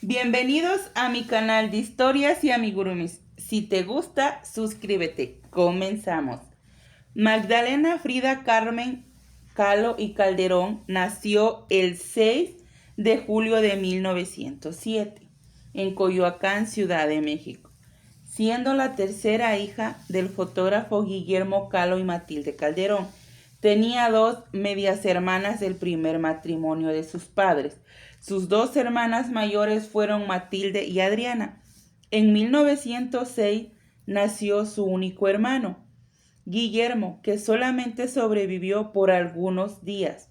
Bienvenidos a mi canal de historias y amigurumis. Si te gusta, suscríbete. Comenzamos. Magdalena Frida Carmen Kahlo y Calderón nació el 6 de julio de 1907 en Coyoacán, Ciudad de México, siendo la tercera hija del fotógrafo Guillermo Kahlo y Matilde Calderón. Tenía dos medias hermanas del primer matrimonio de sus padres. Sus dos hermanas mayores fueron Matilde y Adriana. En 1906 nació su único hermano, Guillermo, que solamente sobrevivió por algunos días.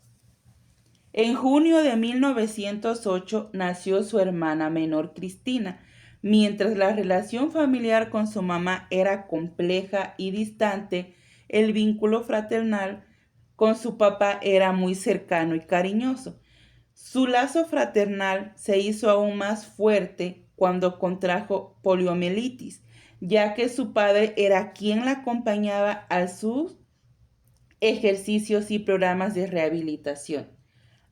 En junio de 1908 nació su hermana menor, Cristina. Mientras la relación familiar con su mamá era compleja y distante, el vínculo fraternal con su papá era muy cercano y cariñoso. Su lazo fraternal se hizo aún más fuerte cuando contrajo poliomielitis, ya que su padre era quien la acompañaba a sus ejercicios y programas de rehabilitación.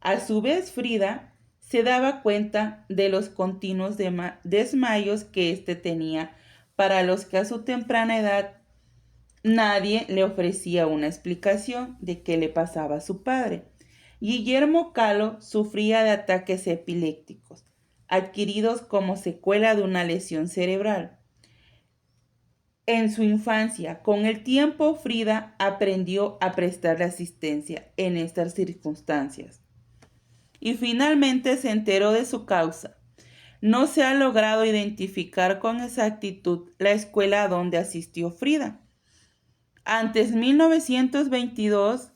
A su vez, Frida se daba cuenta de los continuos desmayos que éste tenía, para los que a su temprana edad nadie le ofrecía una explicación de qué le pasaba a su padre. Guillermo Kahlo sufría de ataques epilépticos, adquiridos como secuela de una lesión cerebral. En su infancia, con el tiempo, Frida aprendió a prestarle asistencia en estas circunstancias y finalmente se enteró de su causa. No se ha logrado identificar con exactitud la escuela a donde asistió Frida. Antes 1922,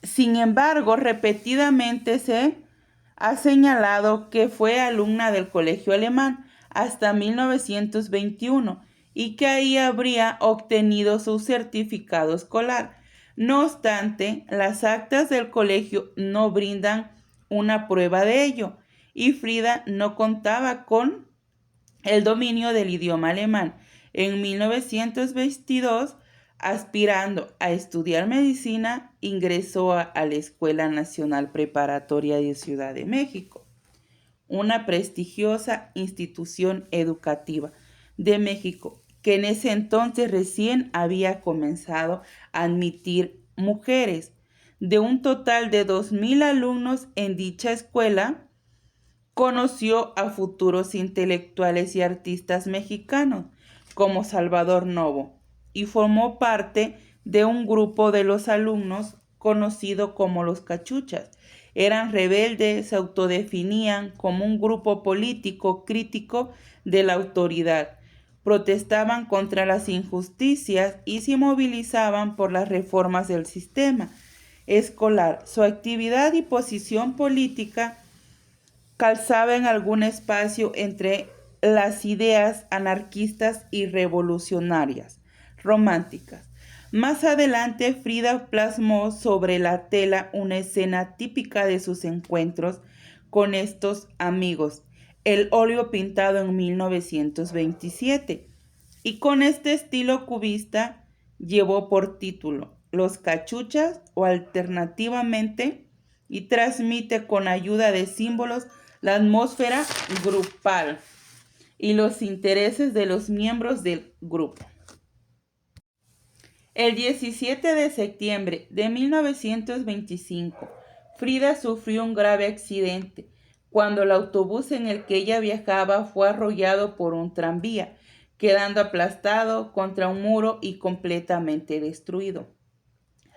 sin embargo, repetidamente se ha señalado que fue alumna del colegio alemán hasta 1921 y que ahí habría obtenido su certificado escolar. No obstante, las actas del colegio no brindan una prueba de ello y Frida no contaba con el dominio del idioma alemán. En 1922, aspirando a estudiar medicina, ingresó a la Escuela Nacional Preparatoria de Ciudad de México, una prestigiosa institución educativa de México que en ese entonces recién había comenzado a admitir mujeres. De un total de 2,000 alumnos en dicha escuela, conoció a futuros intelectuales y artistas mexicanos como Salvador Novo y formó parte de un grupo de los alumnos conocido como los cachuchas. Eran rebeldes, se autodefinían como un grupo político crítico de la autoridad. Protestaban contra las injusticias y se movilizaban por las reformas del sistema escolar. Su actividad y posición política calzaba en algún espacio entre las ideas anarquistas y revolucionarias, románticas. Más adelante, Frida plasmó sobre la tela una escena típica de sus encuentros con estos amigos, el óleo pintado en 1927, y con este estilo cubista llevó por título Los Cachuchas o alternativamente, y transmite con ayuda de símbolos la atmósfera grupal y los intereses de los miembros del grupo. El 17 de septiembre de 1925, Frida sufrió un grave accidente cuando el autobús en el que ella viajaba fue arrollado por un tranvía, quedando aplastado contra un muro y completamente destruido.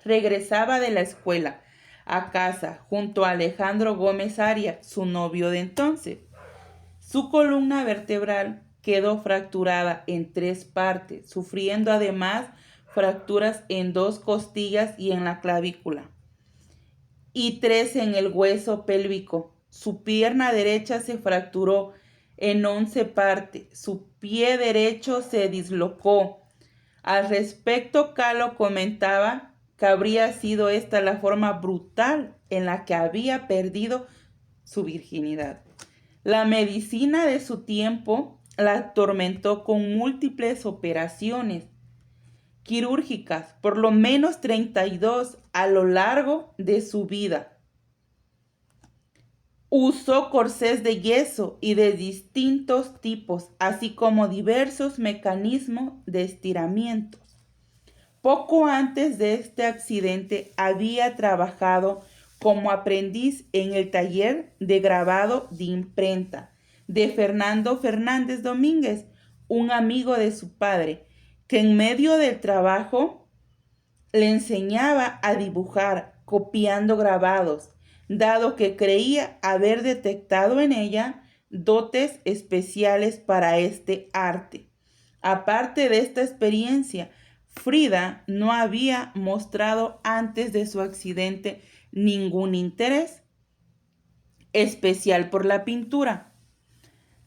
Regresaba de la escuela a casa junto a Alejandro Gómez Aria, su novio de entonces. Su columna vertebral quedó fracturada en 3 partes, sufriendo además fracturas en 2 costillas y en la clavícula, y 3 en el hueso pélvico. Su pierna derecha se fracturó en 11 partes, su pie derecho se dislocó. Al respecto, Kahlo comentaba que habría sido esta la forma brutal en la que había perdido su virginidad. La medicina de su tiempo la atormentó con múltiples operaciones quirúrgicas, por lo menos 32 a lo largo de su vida. Usó corsés de yeso y de distintos tipos, así como diversos mecanismos de estiramiento. Poco antes de este accidente había trabajado como aprendiz en el taller de grabado de imprenta de Fernando Fernández Domínguez, un amigo de su padre, que en medio del trabajo le enseñaba a dibujar copiando grabados, dado que creía haber detectado en ella dotes especiales para este arte. Aparte de esta experiencia, Frida no había mostrado antes de su accidente ningún interés especial por la pintura.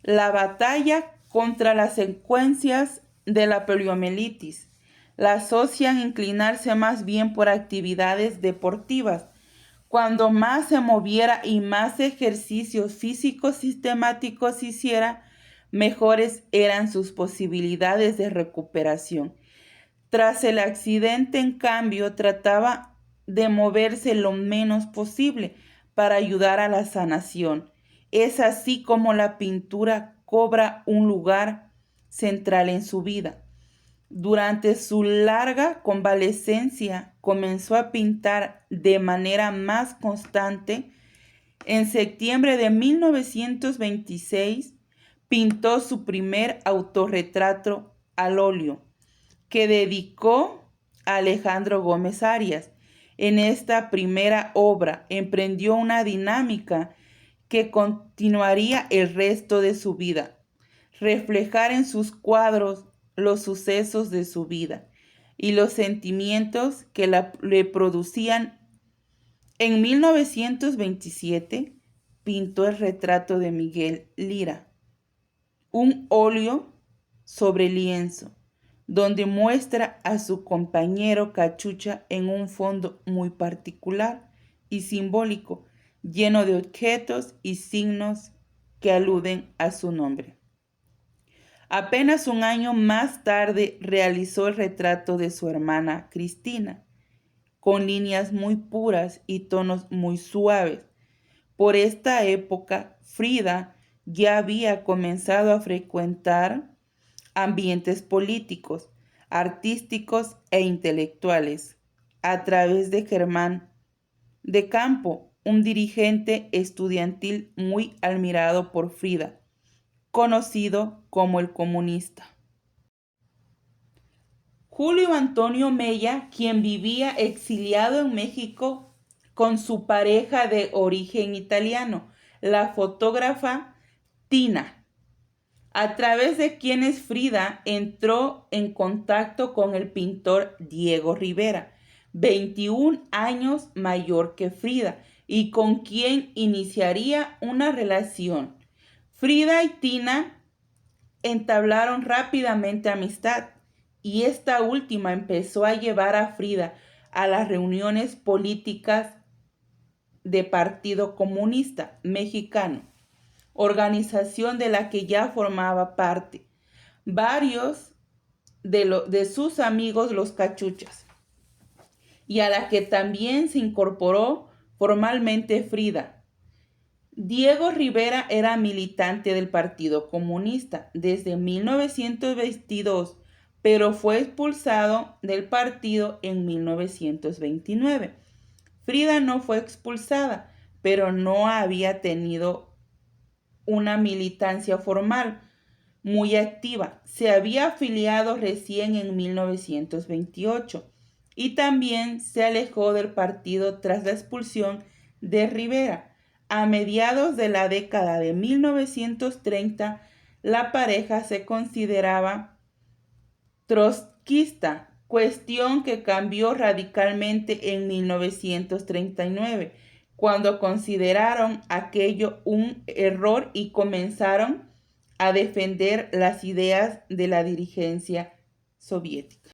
La batalla contra las secuencias de la poliomielitis la asocian inclinarse más bien por actividades deportivas. Cuando más se moviera y más ejercicios físicos sistemáticos hiciera, mejores eran sus posibilidades de recuperación. Tras el accidente, en cambio, trataba de moverse lo menos posible para ayudar a la sanación. Es así como la pintura cobra un lugar central en su vida. Durante su larga convalecencia comenzó a pintar de manera más constante. En septiembre de 1926 pintó su primer autorretrato al óleo, que dedicó a Alejandro Gómez Arias. En esta primera obra emprendió una dinámica que continuaría el resto de su vida: reflejar en sus cuadros los sucesos de su vida y los sentimientos que le producían. En 1927 pintó el retrato de Miguel Lira, un óleo sobre lienzo, donde muestra a su compañero Cachucha en un fondo muy particular y simbólico, lleno de objetos y signos que aluden a su nombre. Apenas un año más tarde realizó el retrato de su hermana Cristina, con líneas muy puras y tonos muy suaves. Por esta época, Frida ya había comenzado a frecuentar ambientes políticos, artísticos e intelectuales, a través de Germán de Campo, un dirigente estudiantil muy admirado por Frida, conocido como el comunista. Julio Antonio Mella, quien vivía exiliado en México con su pareja de origen italiano, la fotógrafa Tina, a través de quienes Frida entró en contacto con el pintor Diego Rivera, 21 años mayor que Frida, y con quien iniciaría una relación. Frida y Tina entablaron rápidamente amistad, y esta última empezó a llevar a Frida a las reuniones políticas del Partido Comunista Mexicano, organización de la que ya formaba parte varios de sus amigos los cachuchas, y a la que también se incorporó formalmente Frida. Diego Rivera era militante del Partido Comunista desde 1922, pero fue expulsado del partido en 1929. Frida no fue expulsada, pero no había tenido una militancia formal muy activa. Se había afiliado recién en 1928 y también se alejó del partido tras la expulsión de Rivera. A mediados de la década de 1930, la pareja se consideraba trotskista, cuestión que cambió radicalmente en 1939, cuando consideraron aquello un error y comenzaron a defender las ideas de la dirigencia soviética.